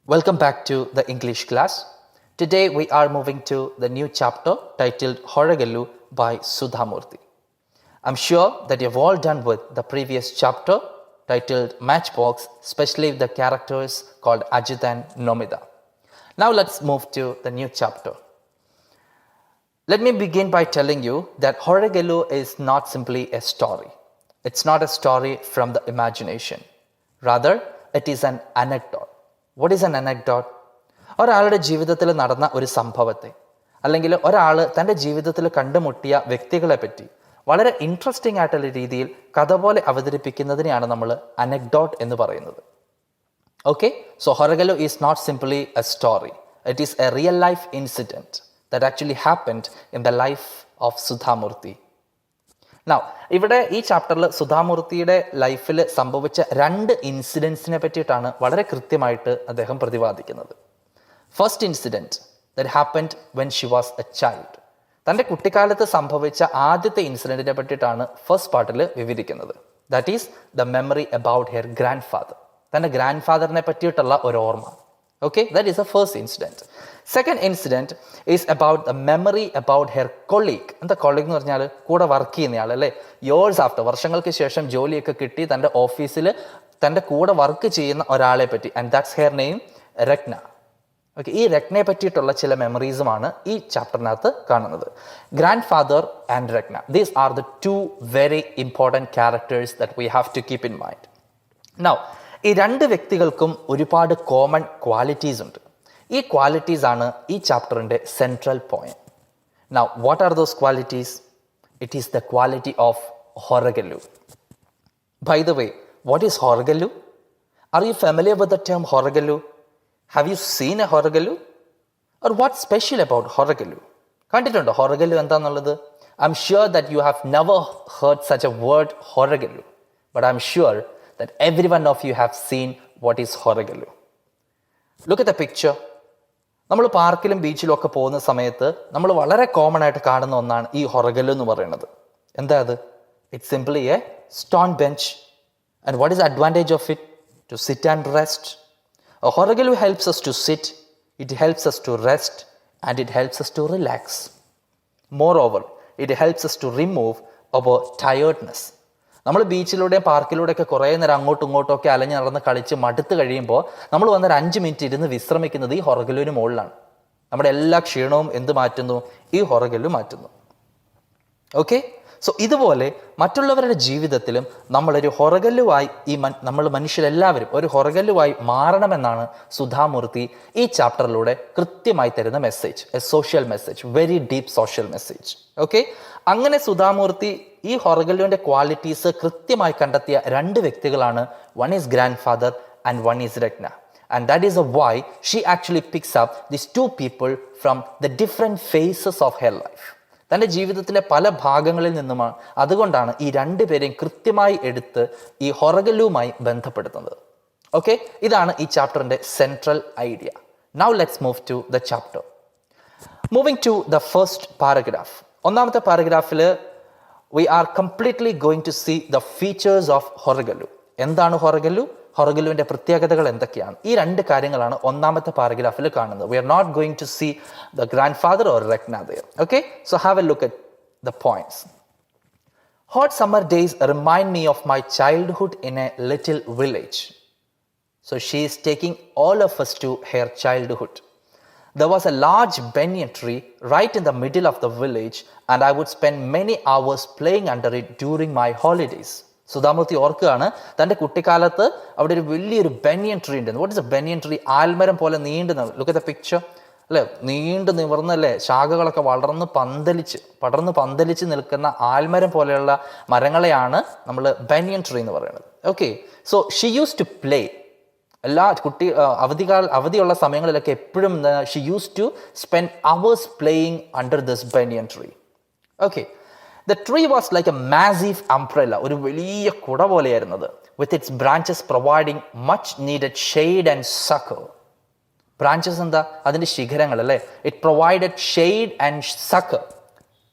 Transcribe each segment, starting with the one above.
Welcome back to the English class. Today we are moving to the new chapter titled Horegallu by Sudha Murthy. I'm sure that you've all done with the previous chapter titled Matchbox, especially with the characters called Ajit and Nomida. Now let's move to the new chapter. Let me begin by telling you that Horegallu is not simply a story. It's not a story from the imagination. Rather, it is an anecdote. What is an anecdote? ഒരാളുടെ ജീവിതത്തിൽ നടന്ന ഒരു സംഭവത്തെ അല്ലെങ്കിൽ ഒരാൾ തൻ്റെ ജീവിതത്തിൽ കണ്ടുമുട്ടിയ വ്യക്തികളെ പറ്റി വളരെ ഇൻട്രസ്റ്റിംഗ് ആയിട്ടുള്ള രീതിയിൽ കഥ പോലെ അവതരിപ്പിക്കുന്നതിനെയാണ് നമ്മൾ അനക്ഡോട്ട് എന്ന് പറയുന്നത്. Okay, so Horegallu is not simply a story. It is a real life incident that actually happened in the life of Sudha Murthy. Now ഇവിടെ ഈ ചാപ്റ്ററിൽ സുധാമൂർത്തിയുടെ ലൈഫിൽ സംഭവിച്ച രണ്ട് ഇൻസിഡൻസിനെ പറ്റിയിട്ടാണ് വളരെ കൃത്യമായിട്ട് അദ്ദേഹം പ്രതിപാദിക്കുന്നത്. First incident that happened when she was A child. തൻ്റെ കുട്ടിക്കാലത്ത് സംഭവിച്ച ആദ്യത്തെ ഇൻസിഡൻറ്റിനെ പറ്റിയിട്ടാണ് ഫസ്റ്റ് പാർട്ടിൽ വിവരിക്കുന്നത്. That is the memory about hair grand father. തൻ്റെ ഗ്രാൻഡ് ഫാദറിനെ പറ്റിയിട്ടുള്ള ഒരു ഓർമ്മ. Okay, that is the first incident. Second incident is about the memory about her colleague. എന്താ colleague എന്ന് പറഞ്ഞാൽ കൂടെ വർക്ക് ചെയ്യുന്നയാൾ അല്ലേ. ഇയേഴ്സ് ആഫ്റ്റർ, വർഷങ്ങൾക്ക് ശേഷം ജോലിയൊക്കെ കിട്ടി തൻ്റെ ഓഫീസിൽ തൻ്റെ കൂടെ വർക്ക് ചെയ്യുന്ന ഒരാളെ പറ്റി. And that's her name Ratna. Okay, ഈ രത്നയെ പറ്റിയിട്ടുള്ള ചില മെമ്മറീസുമാണ് ഈ ചാപ്റ്ററിനകത്ത് കാണുന്നത്. Grandfather and Ratna, these are the two very important characters that we have to keep in mind. Now ഈ രണ്ട് വ്യക്തികൾക്കും ഒരുപാട് കോമൺ ക്വാളിറ്റീസ് ഉണ്ട്. ഈ ക്വാളിറ്റീസ് ആണ് ഈ ചാപ്റ്ററിൻ്റെ central point. Now what are those qualities? It is the quality of Horegallu. By the way, what is Horegallu? Are you familiar with the term Horegallu? Have you seen a Horegallu? Or what special about Horegallu? കണ്ടിട്ടുണ്ടോ ഹൊറഗല്ലു എന്താണെന്നുള്ളത്? I'm sure that you have never heard such a word Horegallu, but I'm sure that every one of you have seen what is Horegallu. Look at the picture. നമ്മൾ പാർക്കിലും ബീച്ചിലും ഒക്കെ പോകുന്ന സമയത്ത് നമ്മൾ വളരെ common ആയിട്ട് കാണുന്ന ഒന്നാണ് ഈ ഹൊറഗല്ലു എന്ന് പറയുന്നത്. എന്താ അത്? It's simply a stone bench. And what is advantage of it? To sit and rest. Horegallu helps us to sit, it helps us to rest, and it helps us to relax. Moreover, it helps us to remove our tiredness. നമ്മൾ ബീച്ചിലൂടെയും പാർക്കിലൂടെയൊക്കെ കുറേ നേരം അങ്ങോട്ടും ഇങ്ങോട്ടും ഒക്കെ അലഞ്ഞ് നടന്ന് കളിച്ച് മടുത്ത് കഴിയുമ്പോൾ നമ്മൾ വന്നൊരു 5 മിനിറ്റ് ഇരുന്ന് വിശ്രമിക്കുന്നത് ഈ ഹൊറഗല്ലുവിന് മുകളിലാണ്. നമ്മുടെ എല്ലാ ക്ഷീണവും എന്ത് മാറ്റുന്നു? ഈ ഹൊറഗല്ലു മാറ്റുന്നു. ഓക്കെ, സോ ഇതുപോലെ മറ്റുള്ളവരുടെ ജീവിതത്തിലും നമ്മളൊരു ഹൊറഗല്ലുവായി നമ്മൾ മനുഷ്യരെല്ലാവരും ഒരു ഹൊറഗല്ലുവായി മാറണമെന്നാണ് സുധാമൂർത്തി ഈ ചാപ്റ്ററിലൂടെ കൃത്യമായി തരുന്ന message. A social message, very deep social message. Okay, അങ്ങനെ സുധാമൂർത്തി ഈ ഹൊറഗല്ലുവിൻ്റെ ക്വാളിറ്റീസ് കൃത്യമായി കണ്ടെത്തിയ രണ്ട് വ്യക്തികളാണ്. One is grandfather and one is Ratna. And that is why she actually picks up this two people from the different phases of her life. തൻ്റെ ജീവിതത്തിലെ പല ഭാഗങ്ങളിൽ നിന്നുമാണ്. അതുകൊണ്ടാണ് ഈ രണ്ടുപേരെയും കൃത്യമായി എടുത്ത് ഈ ഹൊറഗല്ലുവുമായി ബന്ധപ്പെടുത്തുന്നത്. ഓക്കെ, ഇതാണ് ഈ ചാപ്റ്ററിൻ്റെ central idea. Now let's move to the chapter. Moving to the first paragraph. ഒന്നാമത്തെ പാരഗ്രാഫിൽ we are completely going to see the features of Horegallu. എന്താണ് ഹൊറഗല്ലു? ഹൊറഗല്ലുവിൻ്റെ പ്രത്യേകതകൾ എന്തൊക്കെയാണ്? ഈ രണ്ട് കാര്യങ്ങളാണ് ഒന്നാമത്തെ പാരഗ്രാഫിൽ കാണുന്നത്. We are not going to see the grandfather or Rekna there. Okay, so have a look at the points. Hot summer days remind me of my childhood in a little village. So she is taking all of us to her childhood. There was a large banyan tree right in the middle of the village, and I would spend many hours playing under it during my holidays. Sudha Murty ഓർക്കുകയാണ് തൻ്റെ കുട്ടിക്കാലത്ത് അവിടെ ഒരു വലിയൊരു banyan tree ഉണ്ട്. What is a banyan tree? ആൽമരം പോലെ നീണ്ടു. ലുക്ക് അറ്റ് ദ പിക്ചർ അല്ലേ, നീണ്ടു നിവർന്നല്ലേ, ശാഖകളൊക്കെ പടർന്ന് പന്തലിച്ച് നിൽക്കുന്ന ആൽമരം പോലെയുള്ള മരങ്ങളെയാണ് നമ്മൾ ബനിയൻ ട്രീ എന്ന് പറയുന്നത്. Okay, so she use to play. എല്ലാ അവധിയുള്ള സമയങ്ങളിലൊക്കെ എപ്പോഴും she use to spend hours playing under this banyan tree. Okay, the tree was like a massive umbrella. ഒരു വലിയ കുട പോലെയായിരുന്നത്. With its branches providing much needed shade and succour. Branches എന്താ? അതിൻ്റെ ശിഖരങ്ങൾ അല്ലേ. It provided shade and succour.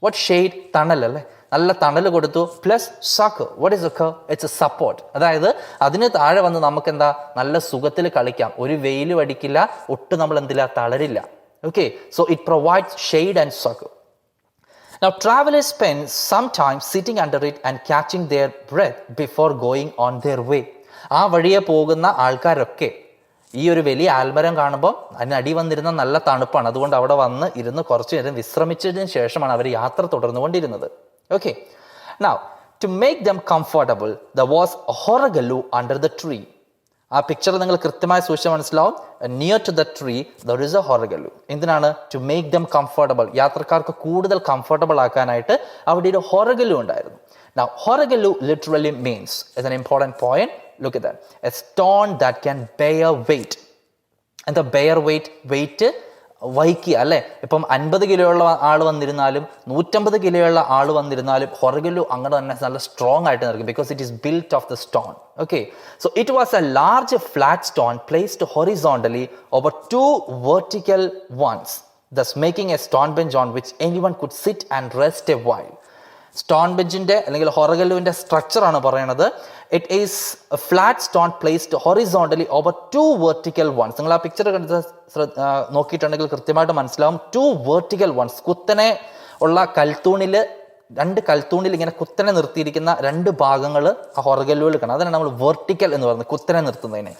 What shade? തണൽ അല്ലേ. നല്ല തണൽ കൊടുത്തു, plus succour. What is succour? It's a support. അതായത് അതിന് താഴെ വന്ന് നമുക്ക് എന്താ നല്ല സുഖത്തിൽ കളിക്കാം, ഒരു വെയിലും അടിക്കില്ല, ഒട്ടും നമ്മൾ എന്തില്ല തളരില്ല. Okay, so it provides shade and succour. Now travelers spend some time sitting under it and catching their breath before going on their way. ആ വഴിയെ പോകുന്ന ആൾക്കാരൊക്കെ ഈ ഒരു വലിയ ആൽമരം കാണുമ്പോൾ അതിനടി വന്നിരുന്ന നല്ല തണുപ്പാണ്, അതുകൊണ്ട് അവിടെ വന്ന് ഇരുന്ന് കുറച്ച് നേരം വിശ്രമിച്ചതിന് ശേഷമാണ് അവർ യാത്ര തുടർന്നുകൊണ്ടിരുന്നത്. Okay, now to make them comfortable there was a Horegallu under the tree. ആ പിക്ചർ നിങ്ങൾ കൃത്യമായി സൂക്ഷിച്ച് മനസ്സിലാവും. Near to the tree there is a Horegallu. എന്തിനാണ്? ടു മേക്ക് ദം കംഫർട്ടബിൾ, യാത്രക്കാർക്ക് കൂടുതൽ കംഫർട്ടബിൾ ആക്കാനായിട്ട് അവിടെ ഒരു ഹൊറഗല്ലു ഉണ്ടായിരുന്നു. Now Horegallu literally means, is an important point, look at that, a stone that can bear weight. And the bear weight വഹിക്കുക അല്ലേ. ഇപ്പം 50 കിലോയുള്ള ആൾ വന്നിരുന്നാലും 150 കിലോയുള്ള ആൾ വന്നിരുന്നാലും ഹൊറഗല്ലു അങ്ങനെ തന്നെ നല്ല സ്ട്രോങ് ആയിട്ട് നിൽക്കും, because it is built of the stone. Okay, so it was A large flat stone placed horizontally over 2 vertical ones, thus making a stone bench on which anyone could sit and rest a while. Stone ബെഞ്ചിന്റെ അല്ലെങ്കിൽ ഹൊറഗല്ലുവിന്റെ സ്ട്രക്ചറാണ് പറയുന്നത്. It is A flat stone placed horizontally over 2 vertical ones. നിങ്ങൾ ആ picture നോക്കിയിട്ടുണ്ടെങ്കിൽ കൃത്യമായിട്ട് മനസ്സിലാവും. 2 vertical ones, കുത്തനെ ഉള്ള കൽത്തൂണിൽ, 2 കൽത്തൂണിൽ ഇങ്ങനെ കുത്തനെ നിർത്തിയിരിക്കുന്ന 2 ഭാഗങ്ങൾ ആ ഹൊറഗല്ലുവിൽ കാണാം. അതാണ് നമ്മൾ വെർട്ടിക്കൽ എന്ന് പറയുന്നത്, കുത്തനെ നിർത്തുന്നതിന്.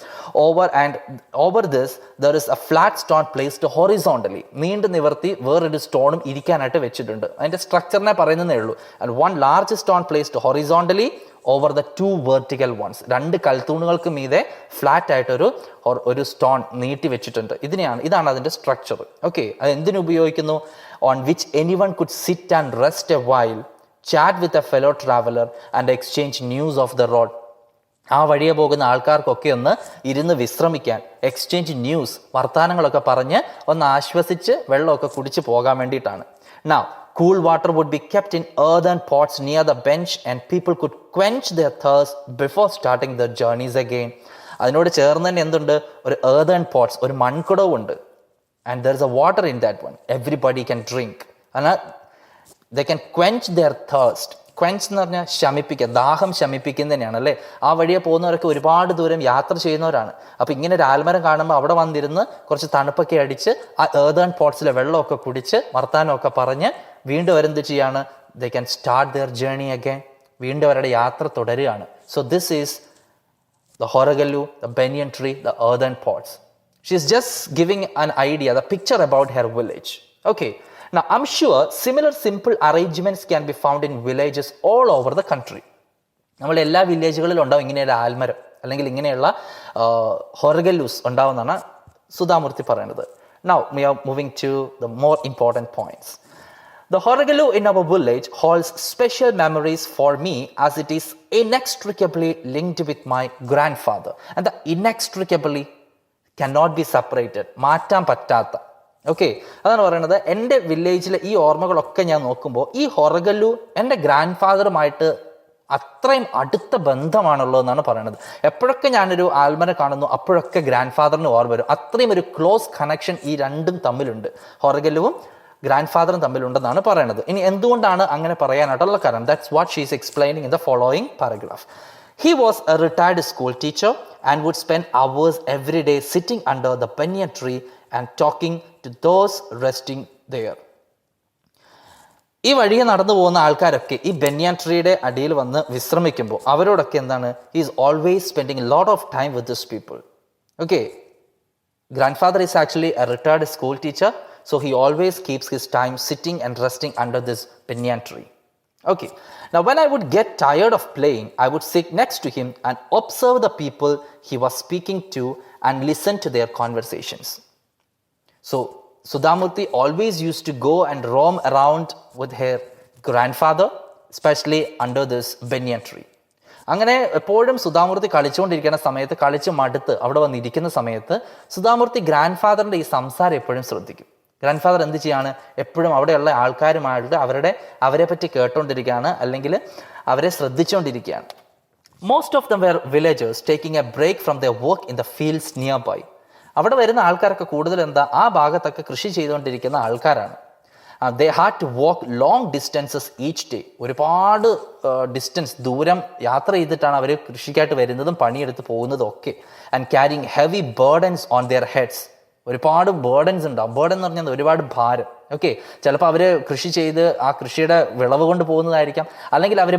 Over this there is a flat stone placed horizontally. നീണ്ടു നിവർത്തി വേറൊരു സ്റ്റോണും ഇരിക്കാനായിട്ട് വെച്ചിട്ടുണ്ട്. അതിന്റെ സ്ട്രക്ചറിനെ പറയുന്നതേ ഉള്ളൂ. And 1 large stone placed horizontally over the 2 vertical ones. 2 കൽത്തൂണുകൾക്ക് മീതെ ഫ്ലാറ്റ് ആയിട്ടൊരു ഒരു സ്റ്റോൺ നീട്ടി വെച്ചിട്ടുണ്ട്. ഇതാണ് അതിന്റെ സ്ട്രക്ചർ. ഓക്കെ, അത് എന്തിനു ഉപയോഗിക്കുന്നു? On which anyone could sit and rest a while, chat with a fellow traveler and exchange news of the road. ആ വഴിയെ പോകുന്ന ആൾക്കാർക്കൊക്കെ ഒന്ന് ഇരുന്ന് വിശ്രമിക്കാൻ, എക്സ്ചേഞ്ച് ന്യൂസ്, വർത്തമാനങ്ങളൊക്കെ പറഞ്ഞ് ഒന്ന് ആശ്വസിച്ച് വെള്ളമൊക്കെ കുടിച്ച് പോകാൻ വേണ്ടിയിട്ടാണ്. Now cool water would be kept in earthen pots near the bench and people could quench their thirst before starting their journeys again. അതിനോട് ചേർന്ന് തന്നെ എന്തുണ്ട്? ഒരു earthen pots, ഒരു മൺകുടവുണ്ട്. And there is a water in that one. Everybody can drink. And they can quench their thirst. Quench എന്ന് പറഞ്ഞാൽ ശമിപ്പിക്കുക, ദാഹം ശമിപ്പിക്കുന്ന തന്നെയാണ് അല്ലേ. ആ വഴിയെ പോകുന്നവരൊക്കെ ഒരുപാട് ദൂരം യാത്ര ചെയ്യുന്നവരാണ്. അപ്പോൾ ഇങ്ങനെ ഒരു ആൽമരം കാണുമ്പോൾ അവിടെ വന്നിരുന്ന് കുറച്ച് തണുപ്പൊക്കെ അടിച്ച് ആ earthen potsലെ വെള്ളമൊക്കെ കുടിച്ച് വർത്താനമൊക്കെ പറഞ്ഞ് വീണ്ടും അവരെന്ത് ചെയ്യാണ്? They can start their journey again. വീണ്ടും അവരുടെ യാത്ര തുടരുകയാണ്. So this is the Horegallu, the banyan tree, the earthen pots. She's just giving an idea, the picture about her village. Okay, now I'm sure similar simple arrangements can be found in villages all over the country. നമ്മുടെ എല്ലാ വില്ലേജുകളിലും ഉണ്ടാവും ഇങ്ങനെയുള്ള ആൽമരം അല്ലെങ്കിൽ ഇങ്ങനെയുള്ള ഹൊറഗല്ലൂസ് ഉണ്ടാവുമെന്നാണ് സുധാമൂർത്തി പറയുന്നത്. Now we are moving to the more important points. The Horegallu in our village holds special memories for me as it is inextricably linked with my grandfather. And the inextricably cannot be separated, മാറ്റാൻ പറ്റാത്ത. Okay, അതാണ് പറയുന്നത്. എൻ്റെ വില്ലേജിലെ ഈ ഓർമ്മകളൊക്കെ ഞാൻ നോക്കുമ്പോൾ ഈ ഹൊറഗല്ലു എൻ്റെ ഗ്രാൻഡ് ഫാദറുമായിട്ട് അത്രയും അടുത്ത ബന്ധമാണുള്ളതെന്നാണ് പറയുന്നത്. എപ്പോഴൊക്കെ ഞാനൊരു ആൽമരം കാണുന്നു അപ്പോഴൊക്കെ ഗ്രാൻഡ് ഫാദറിന് ഓർമ്മ വരും. അത്രയും ഒരു ക്ലോസ് കണക്ഷൻ ഈ രണ്ടും തമ്മിലുണ്ട്, ഹൊറഗല്ലുവും ഗ്രാൻഡ് ഫാദറും തമ്മിലുണ്ടെന്നാണ് പറയുന്നത്. ഇനി എന്തുകൊണ്ടാണ് അങ്ങനെ പറയാനായിട്ടുള്ള കാരണം? That's what she is explaining in the following paragraph. He was a retired school teacher and would spend hours every day sitting under the banyan tree and talking to those resting there. ഈ വഴിയെ നടന്നു പോകുന്ന ആൾക്കാരൊക്കെ ഈ ബെന്യാൻ ട്രീയുടെ അടിയിൽ വന്ന് വിശ്രമിക്കുമ്പോൾ അവരോടൊക്കെ എന്താണ്? he is always spending a lot of time with these people. Okay, grandfather is actually a retired school teacher, so he always keeps his time sitting and resting under this banyan tree. Okay, now when I would get tired of playing, I would sit next to him and observe the people he was speaking to and listen to their conversations. So Sudhamurthy always used to go and roam around with her grandfather, especially under this banyan tree. അങ്ങനെ എപ്പോഴും സുധാമൂർത്തി കളിച്ചുകൊണ്ടിരിക്കുന്ന സമയത്ത്, കളിച്ച് മടുത്ത് അവിടെ വന്നിരിക്കുന്ന സമയത്ത് Sudha Murty grand ഫാദറിൻ്റെ ഈ സംസാരം എപ്പോഴും ശ്രദ്ധിക്കും. ഗ്രാൻഡ് ഫാദർ എന്ത് ചെയ്യാണ്? എപ്പോഴും അവിടെയുള്ള ആൾക്കാരുമായിട്ട് അവരെ പറ്റി കേട്ടുകൊണ്ടിരിക്കുകയാണ്, അല്ലെങ്കിൽ അവരെ ശ്രദ്ധിച്ചുകൊണ്ടിരിക്കുകയാണ്. Most of them were villagers taking a break from their work in the fields nearby. അവിടെ വരുന്ന ആൾക്കാരൊക്കെ കൂടുതൽ ആ ഭാഗത്തൊക്കെ കൃഷി ചെയ്തുകൊണ്ടിരിക്കുന്ന ആൾക്കാരാണ്. They had to walk long distances each day. ഒരുപാട് ഡിസ്റ്റൻസ് ദൂരം യാത്ര ചെയ്തിട്ടാണ് അവർ കൃഷിക്കായിട്ട് വരുന്നതും പണിയെടുത്ത് പോകുന്നതും ഒക്കെ. And carrying heavy burdens on their heads. ഒരുപാട് ബേർഡൻസ് ഉണ്ടാവും. ബേർഡൻ എന്ന് പറഞ്ഞാൽ ഒരുപാട് ഭാരം. ഓക്കെ, ചിലപ്പോൾ അവർ കൃഷി ചെയ്ത് ആ കൃഷിയുടെ വിളവ് കൊണ്ട് പോകുന്നതായിരിക്കാം, അല്ലെങ്കിൽ അവർ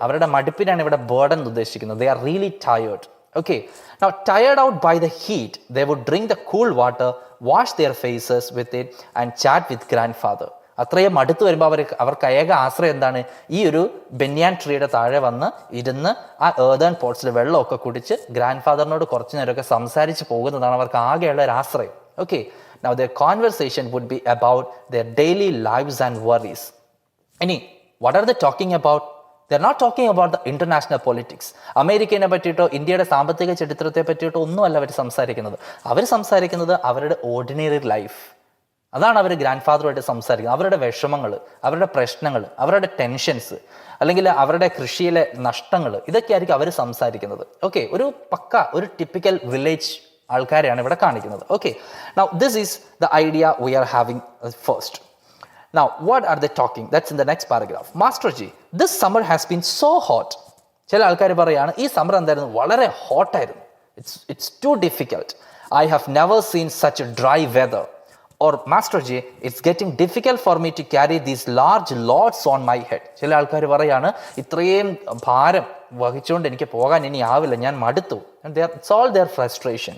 അവരുടെ മടുപ്പിനാണ് ഇവിടെ ബേർഡൻ ഉദ്ദേശിക്കുന്നത്. They are really tired. Okay, now tired out by the heat, they would drink the cool water, wash their faces with it and chat with grandfather. അത്രയും അടുത്ത് വരുമ്പോൾ അവർക്ക് ഏക ആശ്രയം എന്താണ്? ഈ ഒരു ബെന്യാൻ ട്രീയുടെ താഴെ വന്ന് ഇരുന്ന് ആ ഏർതേൺ പോട്ട്സിൽ വെള്ളമൊക്കെ കുടിച്ച് ഗ്രാൻഡ് ഫാദറിനോട് കുറച്ചു നേരമൊക്കെ സംസാരിച്ച് പോകുന്നതാണ് അവർക്ക് ആകെയുള്ള ഒരു ആശ്രയം. Okay, now their conversation would be about their daily lives and worries. ഇനി what are they talking about? They are not talking about the international politics. അമേരിക്കനെ പറ്റിയിട്ടോ ഇന്ത്യയുടെ സാമ്പത്തിക ചരിത്രത്തെ പറ്റിയിട്ടോ ഒന്നുമല്ല അവർ സംസാരിക്കുന്നത്. അവർ സംസാരിക്കുന്നത് അവരുടെ ഓർഡിനറി ലൈഫ്. അതാണ് അവർ ഗ്രാൻഡ് ഫാദറുമായിട്ട് സംസാരിക്കുന്നത്. അവരുടെ വിഷമങ്ങൾ, അവരുടെ പ്രശ്നങ്ങൾ, അവരുടെ ടെൻഷൻസ്, അല്ലെങ്കിൽ അവരുടെ കൃഷിയിലെ നഷ്ടങ്ങൾ, ഇതൊക്കെയായിരിക്കും അവർ സംസാരിക്കുന്നത്. ഓക്കെ, ഒരു ടിപ്പിക്കൽ വില്ലേജ് ആൾക്കാരെയാണ് ഇവിടെ കാണിക്കുന്നത്. Okay, now this is the idea we are having first. Now, what are they talking? That's in the next paragraph. Master Ji, this summer has been so hot. ചില ആൾക്കാർ പറയാണ് ഈ summer എന്തായിരുന്നു, വളരെ ഹോട്ടായിരുന്നു. It's too difficult. I have never seen such a dry weather. Or Master Ji, it's getting difficult for me to carry these large loads on my head. ചില ആൾക്കാർ പറയാണ് ഇത്രയും ഭാരം വഹിച്ചുകൊണ്ട് എനിക്ക് പോകാൻ ഇനി ആവില്ല, ഞാൻ മടുത്തു. And it's all their frustration.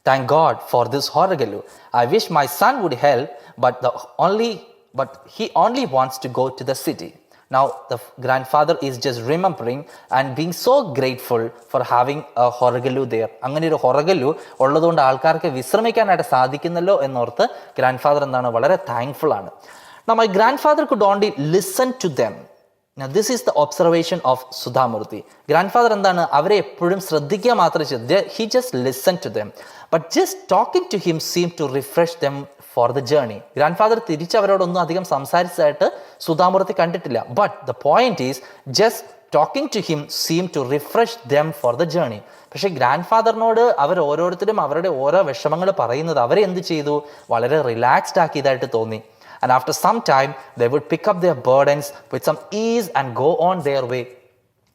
Thank God for this Horegallu. I wish my son would help, but he only wants to go to the city. Now the grandfather is just remembering and being so grateful for having a Horegallu there. അങ്ങനെ ഒരു Horegallu ഉള്ളതുകൊണ്ട് ആൾക്കാർക്ക് വിശ്രമിക്കാനായിട്ട് സാധിക്കുന്നല്ലോ എന്നോർത്ത് grand father എന്താണ്, വളരെ thankful ആണ്. Now my grandfather could only listen to them. Now this is the observation of Sudha Murthy. Grandfather എന്താണ്, അവരെ എപ്പോഴും ശ്രദ്ധിക്കുക മാത്രമേ ചെയ്തു. He just listened to them. But just talking to him seemed to refresh them for the journey. Grandfather തിരിച്ച് അവരോടൊന്നും അധികം സംസാരിച്ചതായിട്ട് സുധാമൂർത്തി കണ്ടിട്ടില്ല. But the point is, just talking to him seemed to refresh them for the journey. പക്ഷേ grand ഫാദറിനോട് അവർ ഓരോരുത്തരും അവരുടെ ഓരോ വിഷമങ്ങൾ പറയുന്നത് അവരെ എന്ത് ചെയ്തു, വളരെ റിലാക്സ്ഡ് ആക്കിയതായിട്ട് തോന്നി. And after some time, they would pick up their burdens with some ease and go on their way.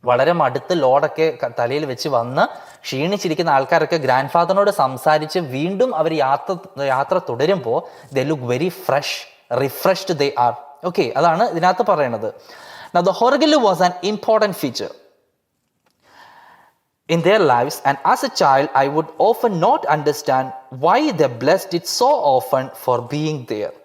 വളരെ മടുത്ത് ലോഡൊക്കെ തലയിൽ വെച്ച് വന്ന് ക്ഷീണിച്ചിരിക്കുന്ന ആൾക്കാരൊക്കെ ഗ്രാൻഡ് ഫാദറിനോട് സംസാരിച്ച് വീണ്ടും അവർ യാത്ര തുടരുമ്പോൾ they look very fresh, refreshed they are. Okay, അതാണ് ഇതിനകത്ത് പറയുന്നത്. Now the Horegallu was an important feature in their lives, and as a child I would often not understand why they blessed it so often for being there.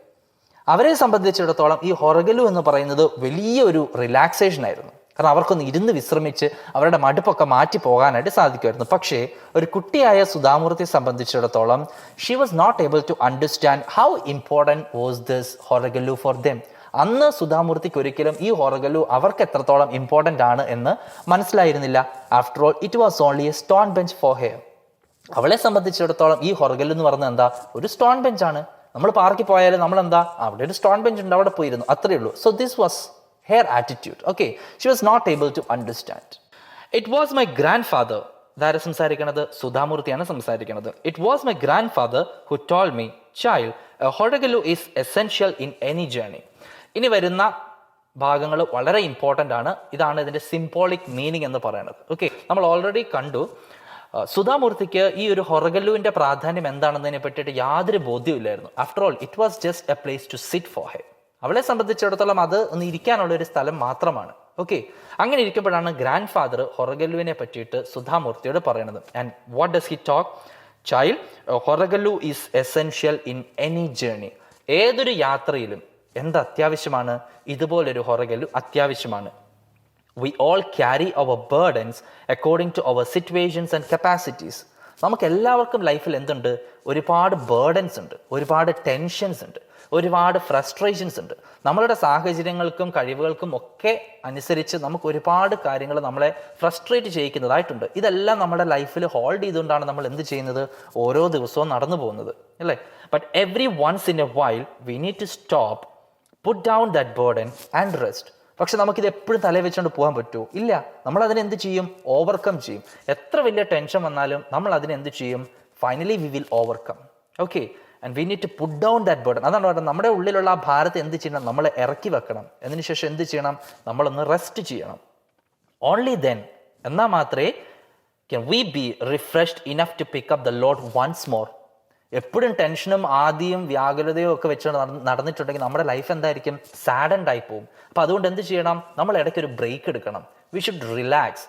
അവരെ സംബന്ധിച്ചിടത്തോളം ഈ ഹൊറഗലു എന്ന് പറയുന്നത് വലിയൊരു relaxation ആയിരുന്നു. കാരണം അവർക്കൊന്ന് ഇരുന്ന് വിശ്രമിച്ച് അവരുടെ മടുപ്പൊക്കെ മാറ്റി പോകാനായിട്ട് സാധിക്കുമായിരുന്നു. പക്ഷേ ഒരു കുട്ടിയായ സുധാമൂർത്തിയെ സംബന്ധിച്ചിടത്തോളം she was not able to understand how important was this Horegallu for them. അന്ന് സുധാമൂർത്തിക്ക് ഒരിക്കലും ഈ ഹൊറഗലു അവർക്ക് എത്രത്തോളം ഇമ്പോർട്ടൻ്റ് ആണ് എന്ന് മനസ്സിലായിരുന്നില്ല. After all it was only a stone bench for her. അവളെ സംബന്ധിച്ചിടത്തോളം ഈ ഹൊറഗലു എന്ന് പറഞ്ഞത് എന്താ, ഒരു സ്റ്റോൺ ബെഞ്ചാണ്. നമ്മൾ പാർക്കിൽ പോയാലും നമ്മളെന്താ, അവിടെ ഒരു സ്റ്റോൺ ബെഞ്ച് ഉണ്ട്, അവിടെ പോയിരുന്നു, അത്രയേ ഉള്ളൂ. So this was her attitude. Okay, she was not able to understand. It was my grandfather, ഇതാരെ സംസാരിക്കണത്, സുധാമൂർത്തിയാണ് സംസാരിക്കണത്. It was my grandfather who told me, child, a Horegallu is essential in any journey. ഇനി വരുന്ന ഭാഗങ്ങൾ വളരെ important ആണ്. ഇതാണ് ഇതിൻ്റെ symbolic meaning എന്ന് പറയുന്നത്. Okay, നമ്മൾ ഓൾറെഡി കണ്ടു സുധാമൂർത്തിക്ക് ഈ ഒരു ഹൊറഗല്ലുവിൻ്റെ പ്രാധാന്യം എന്താണെന്നതിനെ പറ്റിയിട്ട് യാതൊരു ബോധ്യമില്ലായിരുന്നു. After all it was just a place to sit for her. അവളെ സംബന്ധിച്ചിടത്തോളം അത് ഒന്ന് ഇരിക്കാനുള്ള ഒരു സ്ഥലം മാത്രമാണ്. ഓക്കെ, അങ്ങനെ ഇരിക്കുമ്പോഴാണ് ഗ്രാൻഡ് ഫാദർ ഹൊറഗല്ലുവിനെ പറ്റിയിട്ട് സുധാമൂർത്തിയോട് പറയുന്നത്. And what does he talk? Child, Horegallu is essential in any journey. ഏതൊരു യാത്രയിലും എന്ത് അത്യാവശ്യമാണ്? ഇതുപോലൊരു ഹൊറഗല്ലു അത്യാവശ്യമാണ്. We all carry our burdens according to our situations and capacities. നമുക്ക് എല്ലാവർക്കും ലൈഫിൽ എന്തുണ്ട്? ഒരുപാട് ബേർഡൻസ് ഉണ്ട്, ഒരുപാട് ടെൻഷൻസ് ഉണ്ട്, ഒരുപാട് ഫ്രസ്ട്രേഷൻസ് ഉണ്ട്. നമ്മളുടെ സാഹചര്യങ്ങൾക്കും കഴിവുകൾക്കും ഒക്കെ അനുസരിച്ച് നമുക്ക് ഒരുപാട് കാര്യങ്ങൾ നമ്മളെ ഫ്രസ്ട്രേറ്റ് ചെയ്യിക്കുന്നതായിട്ടുണ്ട്. ഇതെല്ലാം നമ്മുടെ ലൈഫിൽ ഹോൾഡ് ചെയ്തുകൊണ്ടാണ് നമ്മൾ എന്ത് ചെയ്യുന്നത്? ഓരോ ദിവസവും നടന്നു പോകുന്നത്, അല്ലേ? But every once in a while we need to stop, put down that burden and rest. പക്ഷെ നമുക്കിത് എപ്പോഴും തലയിൽ വെച്ചുകൊണ്ട് പോകാൻ പറ്റുമോ? ഇല്ല. നമ്മൾ അതിനെന്ത് ചെയ്യും? ഓവർകം ചെയ്യും. എത്ര വലിയ ടെൻഷൻ വന്നാലും നമ്മൾ അതിനെന്ത് ചെയ്യും? Finally we will overcome. Okay, and we need to put down that burden. അതാണ് പറയുന്നത്, നമ്മുടെ ഉള്ളിലുള്ള ആ ഭാരത്തെ എന്ത് ചെയ്യണം, നമ്മൾ ഇറക്കി വെക്കണം. അതിനുശേഷം എന്ത് ചെയ്യണം, നമ്മളൊന്ന് റെസ്റ്റ് ചെയ്യണം. ഓൺലി ദെൻ, എന്നാൽ മാത്രമേ can we be refreshed enough to pick up the load once more. എപ്പോഴും ടെൻഷനും ആദിയും വ്യാകുലതയും ഒക്കെ വെച്ച് നടന്നിട്ടുണ്ടെങ്കിൽ നമ്മുടെ ലൈഫ് എന്തായിരിക്കും, സാഡൻഡ് ആയി പോകും. അപ്പോൾ അതുകൊണ്ട് എന്ത് ചെയ്യണം, നമ്മൾ ഇടയ്ക്ക് ഒരു ബ്രേക്ക് എടുക്കണം. We should relax.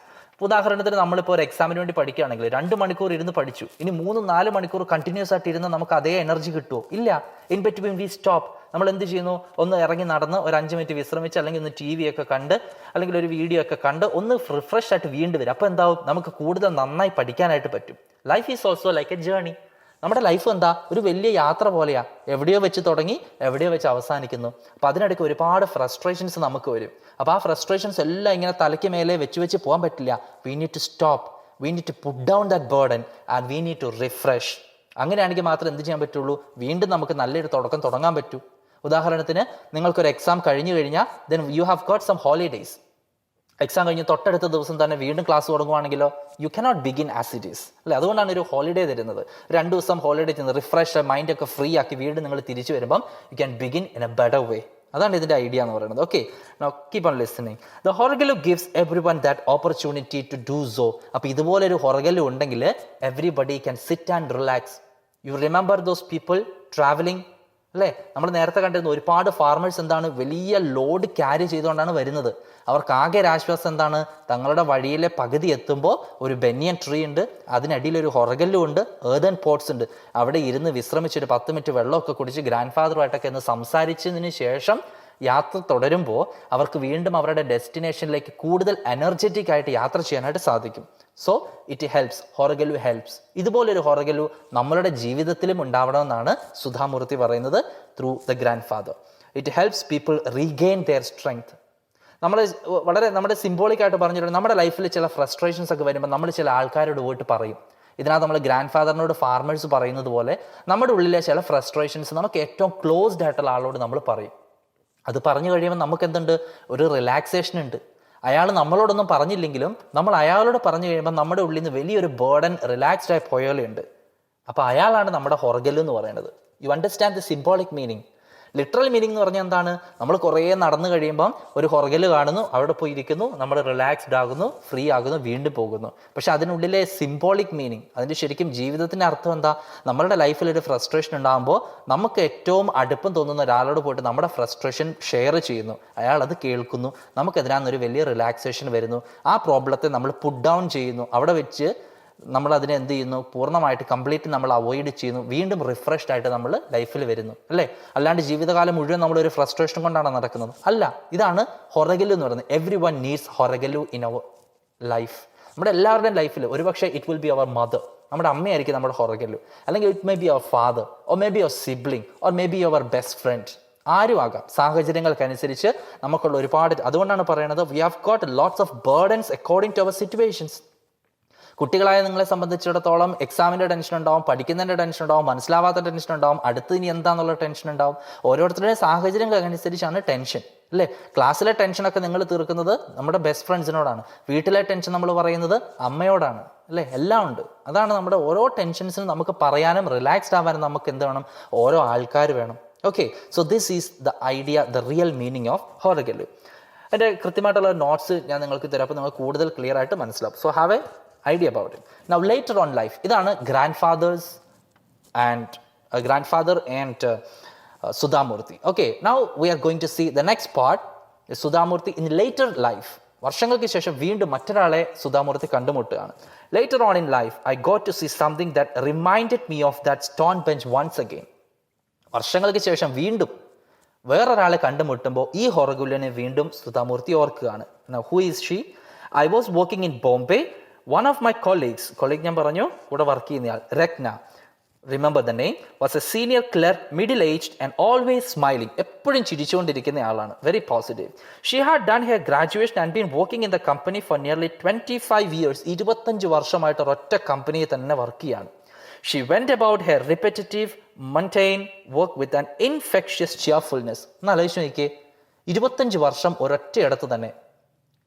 ഉദാഹരണത്തിന് നമ്മളിപ്പോൾ ഒരു എക്സാമിന് വേണ്ടി പഠിക്കുകയാണെങ്കിൽ 2 മണിക്കൂർ ഇരുന്ന് പഠിച്ചു, ഇനി 3-4 മണിക്കൂർ കണ്ടിന്യൂസ് ആയിട്ട് ഇരുന്ന് നമുക്ക് അതേ എനർജി കിട്ടുമോ? ഇല്ല. In between we stop. നമ്മൾ എന്ത് ചെയ്യുന്നു, ഒന്ന് ഇറങ്ങി നടന്ന് ഒരു 5 മിനിറ്റ് വിശ്രമിച്ച്, അല്ലെങ്കിൽ ഒന്ന് TV ഒക്കെ കണ്ട്, അല്ലെങ്കിൽ ഒരു വീഡിയോ ഒക്കെ കണ്ട് ഒന്ന് റിഫ്രഷ് ആയിട്ട് വീണ്ടും വരും. അപ്പോൾ എന്താവും, നമുക്ക് കൂടുതൽ നന്നായി പഠിക്കാനായിട്ട് പറ്റും. Life is also like A journey. നമ്മുടെ ലൈഫ് എന്താ, ഒരു വലിയ യാത്ര പോലെയാ. എവിടെയോ വെച്ച് തുടങ്ങി എവിടെയോ വെച്ച് അവസാനിക്കുന്നു. അപ്പോൾ അതിനിടയ്ക്ക് ഒരുപാട് ഫ്രസ്ട്രേഷൻസ് നമുക്ക് വരും. അപ്പോൾ ആ ഫ്രസ്ട്രേഷൻസ് എല്ലാം ഇങ്ങനെ തലയ്ക്ക് മേലെ വെച്ച് പോകാൻ പറ്റില്ല. We need to stop, we need to put down that burden and we need to refresh. അങ്ങനെയാണെങ്കിൽ മാത്രം എന്ത് ചെയ്യാൻ പറ്റുള്ളൂ, വീണ്ടും നമുക്ക് നല്ലൊരു തുടങ്ങാൻ പറ്റൂ. ഉദാഹരണത്തിന് നിങ്ങൾക്കൊരു എക്സാം കഴിഞ്ഞു കഴിഞ്ഞാൽ then you have got some holidays. Exam കഴിഞ്ഞ് തൊട്ടടുത്ത ദിവസം തന്നെ വീണ്ടും ക്ലാസ് തുടങ്ങുവാണെങ്കിലോ you cannot begin as it is അല്ലേ. അതുകൊണ്ടാണ് ഒരു ഹോളിഡേ തരുന്നത്. 2 ദിവസം ഹോളിഡേ ചെയ്യുന്നത്, റിഫ്രഷ് മൈൻഡൊക്കെ ഫ്രീ ആക്കി വീണ്ടും നിങ്ങൾ തിരിച്ചു വരുമ്പം you can begin in a better way. അതാണ് ഇതിൻ്റെ ഐഡിയ എന്ന് പറയുന്നത്. Okay, now keep on listening. The Horegallu gives everyone that opportunity to do so. അപ്പോൾ ഇതുപോലെ ഒരു ഹൊറഗല്ലു ഉണ്ടെങ്കിൽ everybody can sit and relax. You remember those people travelling അല്ലേ. നമ്മൾ നേരത്തെ കണ്ടിരുന്നു ഒരുപാട് ഫാർമേഴ്സ് എന്താണ്, വലിയ ലോഡ് ക്യാരി ചെയ്തുകൊണ്ടാണ് വരുന്നത്. അവർക്ക് ആകെ ഒരാശ്വാസം എന്താണ്, തങ്ങളുടെ വഴിയിലെ പകുതി എത്തുമ്പോൾ ഒരു ബെനിയൻ ട്രീ ഉണ്ട്, അതിനടിയിൽ ഒരു ഹൊറഗല്ലു ഉണ്ട്, ഏർതൻ പോട്ട്സ് ഉണ്ട്. അവിടെ ഇരുന്ന് വിശ്രമിച്ചൊരു 10 മിനിറ്റ് വെള്ളമൊക്കെ കുടിച്ച് ഗ്രാൻഡ് ഫാദറുമായിട്ടൊക്കെ ഒന്ന് സംസാരിച്ചതിന് ശേഷം യാത്ര തുടരുമ്പോൾ അവർക്ക് വീണ്ടും അവരുടെ ഡെസ്റ്റിനേഷനിലേക്ക് കൂടുതൽ എനർജറ്റിക് ആയിട്ട് യാത്ര ചെയ്യാനായിട്ട് സാധിക്കും. So it helps, Horegallu helps. ഇതുപോലൊരു ഹൊറഗല്ലു നമ്മളുടെ ജീവിതത്തിലും ഉണ്ടാവണമെന്നാണ് സുധാമൂർത്തി പറയുന്നത്. Through the grandfather it helps people regain their strength. നമ്മുടെ സിംബോളിക് ആയിട്ട് പറഞ്ഞിട്ടുണ്ട്, നമ്മുടെ ലൈഫിൽ ചില ഫ്രസ്ട്രേഷൻസ് ഒക്കെ വരുമ്പോൾ നമ്മൾ ചില ആൾക്കാരോട് പോയിട്ട് പറയും. ഇതിനകത്ത് നമ്മൾ ഗ്രാൻഡ് ഫാദറിനോട് ഫാർമേഴ്സ് പറയുന്നത് പോലെ നമ്മുടെ ഉള്ളിലെ ചില ഫ്രസ്ട്രേഷൻസ് നമുക്ക് ഏറ്റവും ക്ലോസ്ഡ് ആയിട്ടുള്ള ആളോട് നമ്മൾ പറയും. അത് പറഞ്ഞു കഴിയുമ്പോൾ നമുക്ക് എന്തുണ്ട്, ഒരു റിലാക്സേഷൻ ഉണ്ട്. അയാൾ നമ്മളോടൊന്നും പറഞ്ഞില്ലെങ്കിലും നമ്മൾ അയാളോട് പറഞ്ഞു കഴിയുമ്പോൾ നമ്മുടെ ഉള്ളിൽ നിന്ന് വലിയൊരു ബേർഡൻ റിലാക്സ്ഡ് ആയി പോയാലുണ്ട്. അപ്പോൾ അയാളാണ് നമ്മുടെ ഹൊറഗല്ലു എന്ന് പറയുന്നത്. You understand the symbolic meaning. Literal meaning എന്ന് പറഞ്ഞാൽ എന്താണ്, നമ്മൾ കുറേ നടന്നു കഴിയുമ്പം ഒരു ഹൊറഗല്ലു കാണുന്നു, അവിടെ പോയി ഇരിക്കുന്നു, നമ്മൾ റിലാക്സ്ഡ് ആകുന്നു, ഫ്രീ ആകുന്നു, വീണ്ടും പോകുന്നു. പക്ഷെ അതിനുള്ളിലെ സിംബോളിക് മീനിങ്, അതിൻ്റെ ശരിക്കും ജീവിതത്തിൻ്റെ അർത്ഥം എന്താ, നമ്മളുടെ ലൈഫിൽ ഒരു ഫ്രസ്ട്രേഷൻ ഉണ്ടാകുമ്പോൾ നമുക്ക് ഏറ്റവും അടുപ്പം തോന്നുന്ന ഒരാളോട് പോയിട്ട് നമ്മുടെ ഫ്രസ്ട്രേഷൻ ഷെയർ ചെയ്യുന്നു, അയാൾ അത് കേൾക്കുന്നു, നമുക്കതിനകത്തൊരു വലിയ റിലാക്സേഷൻ വരുന്നു. ആ പ്രോബ്ലത്തെ നമ്മൾ പുട്ട് ഡൗൺ ചെയ്യുന്നു, അവിടെ വെച്ച് നമ്മൾ അതിനെ എന്ത് ചെയ്യുന്നു, പൂർണ്ണമായിട്ട് കംപ്ലീറ്റ് നമ്മൾ അവോയ്ഡ് ചെയ്യുന്നു, വീണ്ടും റിഫ്രഷ്ഡ് ആയിട്ട് നമ്മൾ ലൈഫിൽ വരുന്നു അല്ലേ. അല്ലാണ്ട് ജീവിതകാലം മുഴുവൻ നമ്മളൊരു ഫ്രസ്ട്രേഷൻ കൊണ്ടാണ് നടക്കുന്നത്, അല്ല. ഇതാണ് ഹൊറഗല്ലു എന്ന് പറയുന്നത്. Everyone needs Horegallu in our life. നമ്മുടെ എല്ലാവരുടെയും ലൈഫിൽ ഒരുപക്ഷെ it will be our mother, നമ്മുടെ അമ്മയായിരിക്കും നമ്മുടെ ഹൊറഗല്ലു, അല്ലെങ്കിൽ it may be our father, or may be your sibling, or may be your best friend. ആരും ആകാം, സാഹചര്യങ്ങൾക്കനുസരിച്ച് നമുക്കുള്ള ഒരുപാട്. അതുകൊണ്ടാണ് പറയുന്നത് we have got lots of burdens according to our situations. കുട്ടികളായ നിങ്ങളെ സംബന്ധിച്ചിടത്തോളം എക്സാമിൻ്റെ ടെൻഷൻ ഉണ്ടാവും, പഠിക്കുന്നതിൻ്റെ ടെൻഷൻ ഉണ്ടാവും, മനസ്സിലാവാത്ത ടെൻഷൻ ഉണ്ടാവും, അടുത്ത് ഇനി എന്താണെന്നുള്ള ടെൻഷൻ ഉണ്ടാവും. ഓരോരുത്തരുടെയും സാഹചര്യങ്ങൾക്കനുസരിച്ചാണ് ടെൻഷൻ അല്ലേ. ക്ലാസ്സിലെ ടെൻഷനൊക്കെ നിങ്ങൾ തീർക്കുന്നത് നമ്മുടെ ബെസ്റ്റ് ഫ്രണ്ട്സിനോടാണ്, വീട്ടിലെ ടെൻഷൻ നമ്മൾ പറയുന്നത് അമ്മയോടാണ് അല്ലേ. എല്ലാം ഉണ്ട്. അതാണ് നമ്മുടെ ഓരോ ടെൻഷൻസിനും നമുക്ക് പറയാനും റിലാക്സ്ഡ് ആവാനും നമുക്ക് എന്ത് വേണം, ഓരോ ആൾക്കാർ വേണം. Okay, so this is the idea, the real meaning of Horegallu. എൻ്റെ കൃത്യമായിട്ടുള്ള നോട്ട്സ് ഞാൻ നിങ്ങൾക്ക് തരാം, അപ്പോൾ നിങ്ങൾ കൂടുതൽ ക്ലിയർ ആയിട്ട് മനസ്സിലാവും. So have A idea about it. Now later on life, ഇതാണ് grandfather and Sudhamurthy. Okay, now we are going to see the next part, Sudhamurthy in later life. വർഷങ്ങൾക്ക് ശേഷം വീണ്ടും മറ്റൊരാളെ Sudha Murty കണ്ടുമുട്ടുകയാണ്. Later on in life, I got to see something that reminded me of that stone bench once again. വർഷങ്ങൾക്ക് ശേഷം വീണ്ടും വേറൊരാളെ കണ്ടുമുട്ടുമ്പോൾ ഈ ഹൊറഗല്ലുവിനെ വീണ്ടും സുധാമൂർത്തി ഓർക്കുകയാണ്. Now who is she? I was working in Bombay. One of my colleagues, ഞാൻ പറഞ്ഞു കൂടെ വർക്ക് ചെയ്യുന്നയാൾ, Ratna, remember the name, was a senior clerk, middle-aged and always smiling. എപ്പോഴും ചിരിച്ചുകൊണ്ടിരിക്കുന്ന ആളാണ്, very positive. She had done her graduation and been working in the company for nearly 25 years. 25 വർഷമായിട്ട് ഒരൊറ്റ കമ്പനിയിൽ തന്നെ വർക്ക് ചെയ്യാണ്. She went about her repetitive, mundane work with an infectious cheerfulness. ഒന്ന് ആലോചിച്ച് നോക്കിയേ, 25 വർഷം ഒരൊറ്റ ഇടത്ത് തന്നെ.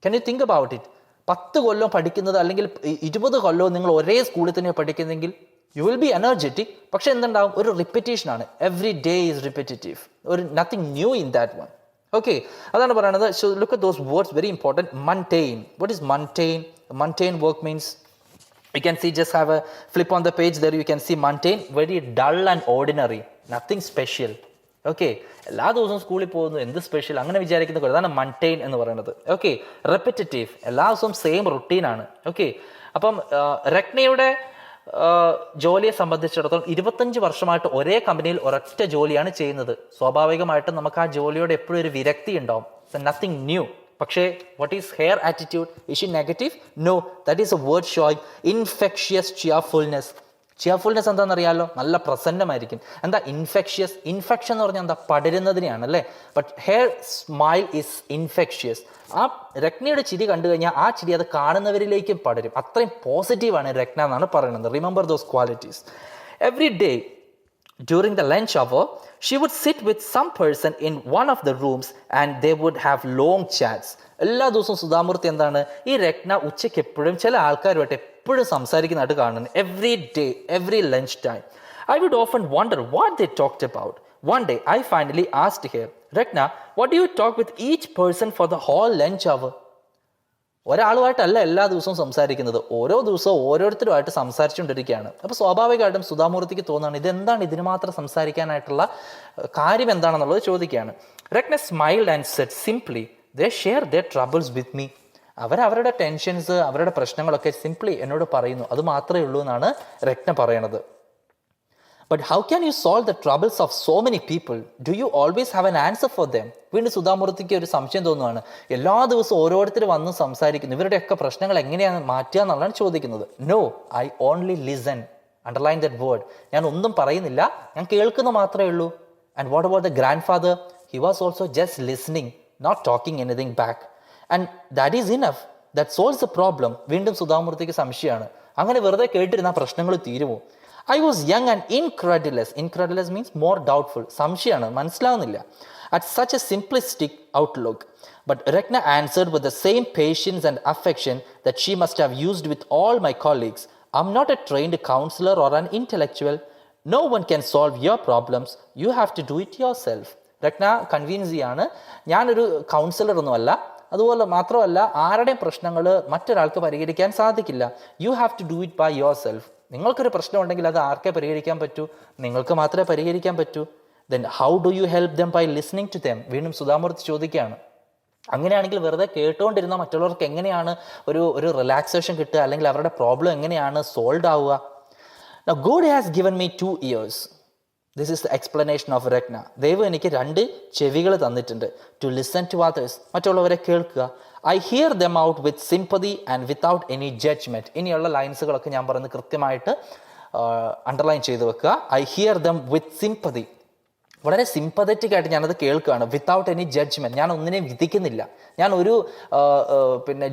Can you think about it? 10 കൊല്ലം പഠിക്കുന്നത് അല്ലെങ്കിൽ 20 കൊല്ലവും നിങ്ങൾ ഒരേ സ്കൂളിൽ തന്നെ പഠിക്കുന്നെങ്കിൽ യു വിൽ ബി എനർജറ്റിക്. പക്ഷെ എന്തുണ്ടാവും, ഒരു റിപ്പറ്റീഷൻ ആണ്. എവറി ഡേ ഈസ് റിപ്പറ്റേറ്റീവ്, ഒരു nothing new in that one. Okay, അതാണ് പറയുന്നത്. So look at those words, very important. Mundane. What is mundane? Mundane work means, you can see, just have a flip on the page there, you can see mundane, very dull and ordinary, nothing special. Okay, എല്ലാ ദിവസവും സ്കൂളിൽ പോകുന്നു, എന്ത് special അങ്ങനെ വിചാരിക്കുന്ന, അതാണ് മൺടെയിൻ എന്ന് പറയുന്നത്. ഓക്കെ, റെപ്പിറ്റേറ്റീവ്, എല്ലാ ദിവസവും സെയിം റുട്ടീനാണ്. ഓക്കെ, അപ്പം രത്നയുടെ ജോലിയെ സംബന്ധിച്ചിടത്തോളം 25 വർഷമായിട്ട് ഒരേ കമ്പനിയിൽ ഒരൊറ്റ ജോലിയാണ് ചെയ്യുന്നത്. സ്വാഭാവികമായിട്ടും നമുക്ക് ആ ജോലിയോട് എപ്പോഴും ഒരു വിരക്തി ഉണ്ടാവും. So nothing new. പക്ഷേ what is her attitude? Is she negative? No, that is a word showing infectious cheerfulness. cheerfulness എന്താണെന്നറിയാമല്ലോ, നല്ല പ്രസന്നമായിരിക്കും. എന്താ ഇൻഫെക്ഷ്യസ്? ഇൻഫെക്ഷൻ എന്ന് പറഞ്ഞാൽ എന്താ, പടരുന്നതിനെയാണ് അല്ലേ. But her smile is infectious. ആ രത്നയുടെ ചിരി കണ്ടു കഴിഞ്ഞാൽ ആ ചിരി അത് കാണുന്നവരിലേക്കും പടരും. അത്രയും പോസിറ്റീവാണ് രത്ന എന്നാണ് പറയുന്നത്. Remember those qualities. Every day during the lunch hour, she would sit with some person in one of the rooms and they would have long chats. എല്ലാ ദിവസവും സുധാമൂർത്തി എന്താണ്, ഈ രത്ന ഉച്ചയ്ക്ക് എപ്പോഴും ചില ആൾക്കാരുമായിട്ട് എപ്പോഴും സംസാരിക്കുന്നതായിട്ട് കാണുന്നു. Every day, every lunch time. I would often wonder what they talked about. One day I finally asked her, Ratna, what do you talk with each person for the whole lunch hour? ഒരാളുമായിട്ടല്ല എല്ലാ ദിവസവും സംസാരിക്കുന്നത്, ഓരോ ദിവസവും ഓരോരുത്തരുമായിട്ട് സംസാരിച്ചുകൊണ്ടിരിക്കുകയാണ്. അപ്പോൾ സ്വാഭാവികമായിട്ടും സുധാമൂർത്തിക്ക് തോന്നുകയാണ്, ഇതെന്താണ് ഇതിന് മാത്രം സംസാരിക്കാനായിട്ടുള്ള കാര്യം എന്താണെന്നുള്ളത് ചോദിക്കുകയാണ്. Ratna smiled and said simply, they share their troubles with me. അവരവരുടെ ടെൻഷൻസ്, അവരുടെ പ്രശ്നങ്ങളൊക്കെ സിംപ്ലി എന്നോട് പറയുന്നു. അത് മാത്രമേ ഉള്ളൂ എന്നാണ് രത്ന പറയണത്. But how can you solve the troubles of so many people? Do you always have an answer for them? വീണ്ടും സുധാമൂർത്തിക്ക് ഒരു സംശയം തോന്നുകയാണ്. എല്ലാ ദിവസവും ഓരോരുത്തർ വന്ന് സംസാരിക്കുന്നു, ഇവരുടെയൊക്കെ പ്രശ്നങ്ങൾ എങ്ങനെയാണ് മാറ്റുക എന്നുള്ളതാണ് ചോദിക്കുന്നത്. No, I only listen. Underline that word. ഞാൻ ഒന്നും പറയുന്നില്ല, ഞാൻ കേൾക്കുന്ന മാത്രമേ ഉള്ളൂ. And what about the grandfather? He was also just listening, not talking anything back. And that is enough. That solves the problem. വീണ്ടും സുധാമൂർത്തിക്ക് സംശയമാണ്, അങ്ങനെ വെറുതെ കേട്ടിരുന്ന പ്രശ്നങ്ങൾ തീരുമോ? I was young and incredulous. Incredulous means more doubtful. സംശയമാണ്, മനസ്സിലാവുന്നില്ല. At such a simplistic outlook. But Ratna answered with the same patience and affection that she must have used with all my colleagues. I'm not a trained counselor or an intellectual. No one can solve your problems. You have to do it yourself. Ratna convince ചെയ്യാണ്, ഞാനൊരു councillor ഒന്നുമല്ല, അതുപോലെ മാത്രമല്ല ആരുടെയും പ്രശ്നങ്ങൾ മറ്റൊരാൾക്ക് പരിഹരിക്കാൻ സാധിക്കില്ല. You have to do it by yourself. നിങ്ങൾക്കൊരു പ്രശ്നം ഉണ്ടെങ്കിൽ അത് ആർക്കേ പരിഹരിക്കാൻ പറ്റൂ? നിങ്ങൾക്ക് മാത്രമേ പരിഹരിക്കാൻ പറ്റൂ. Then how do you help them by listening to them? വീണ്ടും സുധാമൂർത്തി ചോദിക്കുകയാണ്. അങ്ങനെയാണെങ്കിൽ വെറുതെ കേട്ടുകൊണ്ടിരുന്ന മറ്റുള്ളവർക്ക് എങ്ങനെയാണ് ഒരു റിലാക്സേഷൻ കിട്ടുക, അല്ലെങ്കിൽ അവരുടെ പ്രോബ്ലം എങ്ങനെയാണ് സോൾവ് ആവുക? Now God has given me 2 ears. This is the explanation of Ratna. ദൈവം എനിക്ക് 2 ചെവികൾ തന്നിട്ടുണ്ട്. To listen to others, മറ്റുള്ളവരെ കേൾക്കുക. I hear them out with sympathy and without any judgment. ഇനിയുള്ള ലൈൻസുകളൊക്കെ ഞാൻ പറയുന്നത് കൃത്യമായിട്ട് അണ്ടർലൈൻ ചെയ്ത് വെക്കുക. I hear them with sympathy. വളരെ സിമ്പതറ്റിക് ആയിട്ട് ഞാനത് കേൾക്കുകയാണ്. Without any judgement. ഞാൻ ഒന്നിനെയും വിധിക്കുന്നില്ല, ഞാൻ ഒരു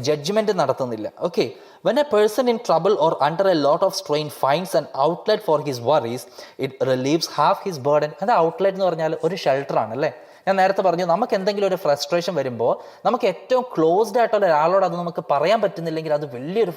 ജഡ്ജ്മെൻറ്റ് നടത്തുന്നില്ല. Okay, when a person in trouble or under a lot of strain finds an outlet for his worries, it relieves half his burden. അത് ഔട്ട്ലെറ്റ് എന്ന് പറഞ്ഞാൽ ഒരു ഷെൽട്ടറാണ് അല്ലേ. ഞാൻ നേരത്തെ പറഞ്ഞു, നമുക്ക് എന്തെങ്കിലും ഒരു ഫ്രസ്ട്രേഷൻ വരുമ്പോൾ നമുക്ക് ഏറ്റവും ക്ലോസ്ഡ് ആയിട്ടുള്ള ഒരാളോട് അത് നമുക്ക് പറയാൻ പറ്റുന്നില്ലെങ്കിൽ അത് വലിയൊരു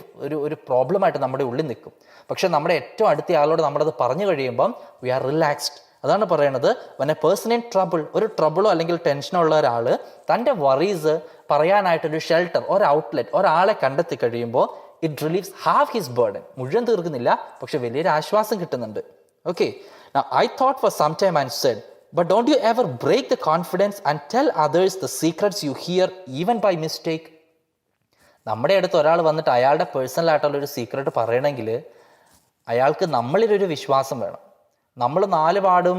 ഒരു പ്രോബ്ലമായിട്ട് നമ്മുടെ ഉള്ളിൽ നിൽക്കും. പക്ഷെ നമ്മുടെ ഏറ്റവും അടുത്ത ആളോട് നമ്മളത് പറഞ്ഞു കഴിയുമ്പം വി ആർ റിലാക്സ്ഡ്. അതാണ് പറയണത്, when a person in trouble, ഒരു ട്രബിളോ അല്ലെങ്കിൽ ടെൻഷനോ ഉള്ള ഒരാൾ തൻ്റെ വറീസ് പറയാനായിട്ടൊരു ഷെൽട്ടർ, ഒരു ഔട്ട്ലെറ്റ്, ഒരാളെ കണ്ടെത്തി കഴിയുമ്പോൾ it relieves half his burden. മുഴുവൻ തീർക്കുന്നില്ല, പക്ഷെ വലിയൊരു ആശ്വാസം കിട്ടുന്നുണ്ട്. Okay, I thought for some time and said, but don't you ever break the confidence and tell others the secrets you hear even by mistake? നമ്മുടെ അടുത്ത് ഒരാൾ വന്നിട്ട് അയാളുടെ പേഴ്സണൽ ആയിട്ടുള്ളൊരു സീക്രട്ട് പറയണമെങ്കിൽ അയാൾക്ക് നമ്മളിലൊരു വിശ്വാസം വേണം. നമ്മൾ 4 പാടും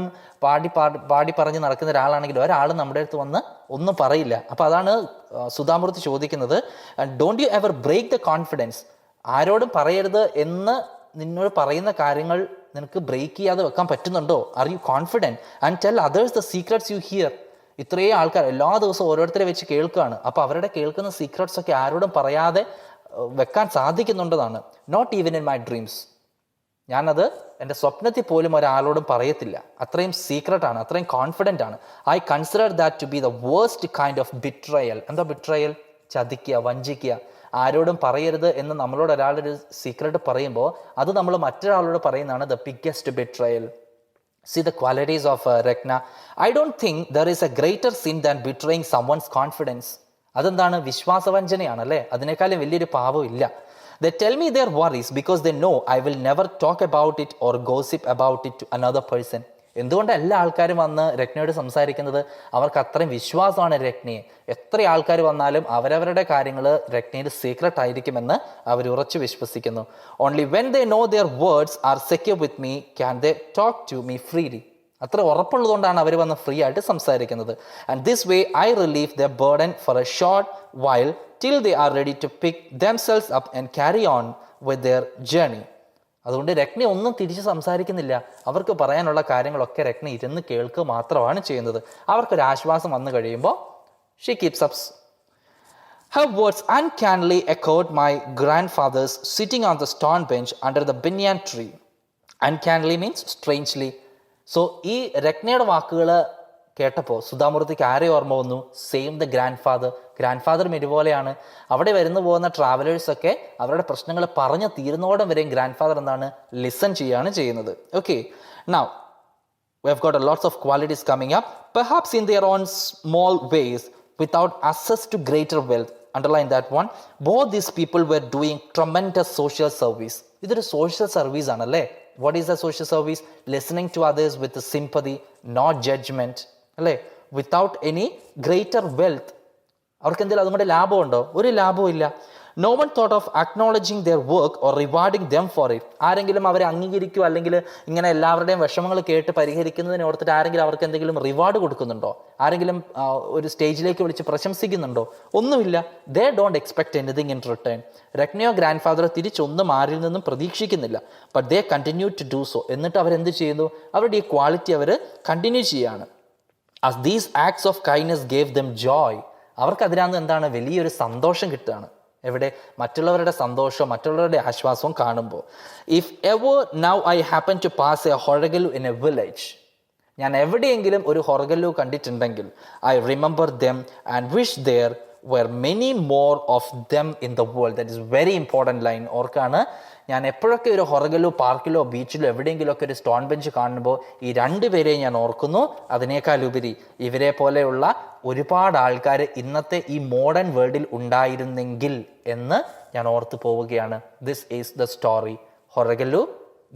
പാടി പറഞ്ഞ് നടക്കുന്ന ഒരാളാണെങ്കിൽ ഒരാൾ നമ്മുടെ അടുത്ത് വന്ന് ഒന്നും പറയില്ല. അപ്പോൾ അതാണ് സുധാമൂർത്തി ചോദിക്കുന്നത്, don't you ever break the confidence. ആരോടും പറയരുത് എന്ന് നിന്നോട് പറയുന്ന കാര്യങ്ങൾ നിനക്ക് ബ്രേക്ക് ചെയ്യാതെ വെക്കാൻ പറ്റുന്നുണ്ടോ? Are you confident? And tell others the secrets you hear. ഇത്രയും ആൾക്കാർ എല്ലാ ദിവസവും ഓരോരുത്തരെ വെച്ച് കേൾക്കുകയാണ്. അപ്പോൾ അവരുടെ കേൾക്കുന്ന സീക്രട്സ് ഒക്കെ ആരോടും പറയാതെ വെക്കാൻ സാധിക്കുന്നുണ്ടെന്നാണ്. Not even in my dreams. ഞാനത് എൻ്റെ സ്വപ്നത്തിൽ പോലും ഒരാളോടും പറയത്തില്ല. അത്രയും സീക്രട്ടാണ്, അത്രയും കോൺഫിഡൻ്റ് ആണ്. I consider that to be the worst kind of betrayal. എന്താ ബിട്രയൽ? ചതിക്കുക, വഞ്ചിക്കുക. ആരോടും പറയരുത് എന്ന് നമ്മളോട് ഒരാളൊരു സീക്രട്ട് പറയുമ്പോൾ അത് നമ്മൾ മറ്റൊരാളോട് പറയുന്നതാണ് the biggest betrayal. See the qualities of Rekna. I don't think there is a greater sin than betraying someone's confidence. അതെന്താണ്? വിശ്വാസവഞ്ചനയാണ് അല്ലേ? അതിനേക്കാളും വലിയൊരു പാപം ഇല്ല. They tell me their worries because they know I will never talk about it or gossip about it to another person. എന്തുകൊണ്ട് എല്ലാ ആൾക്കാരും വന്ന് രത്നയോട് സംസാരിക്കുന്നത്? അവർക്ക് അത്രയും വിശ്വാസമാണ് രത്നയെ. എത്ര ആൾക്കാർ വന്നാലും അവരവരുടെ കാര്യങ്ങൾ രത്നയുടെ സീക്രട്ട് ആയിരിക്കുമെന്ന് അവർ ഉറച്ചു വിശ്വസിക്കുന്നു. Only when they know their words are secure with me can they talk to me freely. അത്ര ഉറപ്പുള്ളതുകൊണ്ടാണ് അവർ വന്ന് ഫ്രീ ആയിട്ട് സംസാരിക്കുന്നത്. And this way I relieve the burden for a short while till they are ready to pick themselves up and carry on with their journey. അതുകൊണ്ട് രത്ന ഒന്നും തിരിച്ച് സംസാരിക്കുന്നില്ല. അവർക്ക് പറയാനുള്ള കാര്യങ്ങളൊക്കെ രത്ന ഇരുന്ന് കേൾക്കുക മാത്രമാണ് ചെയ്യുന്നത്. അവർക്കൊരു ആശ്വാസം വന്നു കഴിയുമ്പോൾ she keeps up. Her words uncannily echoed my grandfather's sitting on the stone bench under the banyan tree. Uncannily means strangely. So ഈ രത്നയുടെ വാക്കുകൾ കേട്ടപ്പോൾ സുധാമൂർത്തിക്ക് ആരെ ഓർമ്മ വന്നു? സെയിം ദ ഗ്രാൻഡ് ഫാദറും ഇതുപോലെയാണ്. അവിടെ വരുന്നു പോകുന്ന ട്രാവലേഴ്സൊക്കെ അവരുടെ പ്രശ്നങ്ങൾ പറഞ്ഞു തീരുന്നോടം വരെയും ഗ്രാൻഡ് ഫാദർ എന്താണ്? ലിസൺ ചെയ്യാണ് ചെയ്യുന്നത്. Okay, now we have got a lots of qualities coming up, perhaps in their own small ways without access to greater wealth. Underline that one. Both these people were doing tremendous social service. ഇതൊരു social service ആണല്ലേ? What is the social service? Listening to others with sympathy, not judgment. അല്ലേ? Without any greater wealth. അവർക്ക് എന്തെങ്കിലും അതുകൊണ്ട് ലാഭമുണ്ടോ? ഒരു ലാഭവും ഇല്ല. No one thought of acknowledging their work or rewarding them for it. ആരെങ്കിലും അവരെ അംഗീകരിക്കുക അല്ലെങ്കിൽ ഇങ്ങനെ എല്ലാവരുടെയും വിഷമങ്ങൾ കേട്ട് പരിഹരിക്കുന്നതിന് ഓർത്തിട്ട് ആരെങ്കിലും അവർക്ക് എന്തെങ്കിലും റിവാർഡ് കൊടുക്കുന്നുണ്ടോ? ആരെങ്കിലും ഒരു സ്റ്റേജിലേക്ക് വിളിച്ച് പ്രശംസിക്കുന്നുണ്ടോ? ഒന്നുമില്ല. They don't expect anything in return. രത്നയോ ഗ്രാൻഡ് ഫാദറോ തിരിച്ചൊന്നും ആരിൽ നിന്നും പ്രതീക്ഷിക്കുന്നില്ല. But they continue to do so. എന്നിട്ട് അവരെന്ത് ചെയ്യുന്നു? അവരുടെ ഈ ക്വാളിറ്റി അവർ കണ്ടിന്യൂ ചെയ്യാണ്. As these acts of kindness gave them joy. അവർക്ക് അതിനകത്ത് എന്താണ്? വലിയൊരു സന്തോഷം കിട്ടുകയാണ്. എവിടെ? മറ്റുള്ളവരുടെ സന്തോഷവും മറ്റുള്ളവരുടെ ആശ്വാസവും കാണുമ്പോൾ. If ever now I happen to pass a Horegallu in a village. ഞാൻ എവിടെയെങ്കിലും ഒരു ഹൊറഗല്ലു കണ്ടിട്ടുണ്ടെങ്കിൽ I remember them and wish there were many more of them in the world. That is very important line. ഓർക്കാണ്, ഞാൻ എപ്പോഴൊക്കെ ഒരു ഹൊറഗല്ലു പാർക്കിലോ ബീച്ചിലോ എവിടെയെങ്കിലുമൊക്കെ ഒരു സ്റ്റോൺ ബെഞ്ച് കാണുമ്പോൾ ഈ രണ്ടുപേരെയും ഞാൻ ഓർക്കുന്നു. അതിനേക്കാൾ ഉപരി ഇവരെ പോലെയുള്ള ഒരുപാട് ആൾക്കാർ ഇന്നത്തെ ഈ മോഡേൺ വേൾഡിൽ ഉണ്ടായിരുന്നെങ്കിൽ എന്ന് ഞാൻ ഓർത്തു പോവുകയാണ്. This is the story. Horegallu,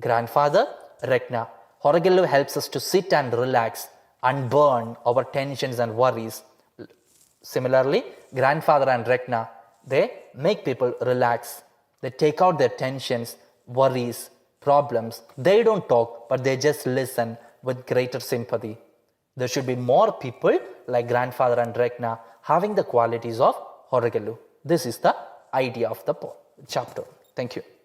grandfather, Ratna. Horegallu helps us to sit and relax and burn our tensions and worries. Similarly, grandfather and Rekna, they make people relax. They take out their tensions, worries, problems. They don't talk, but they just listen with greater sympathy. There should be more people like grandfather and Rekna having the qualities of Horegallu. This is the idea of the chapter. Thank you.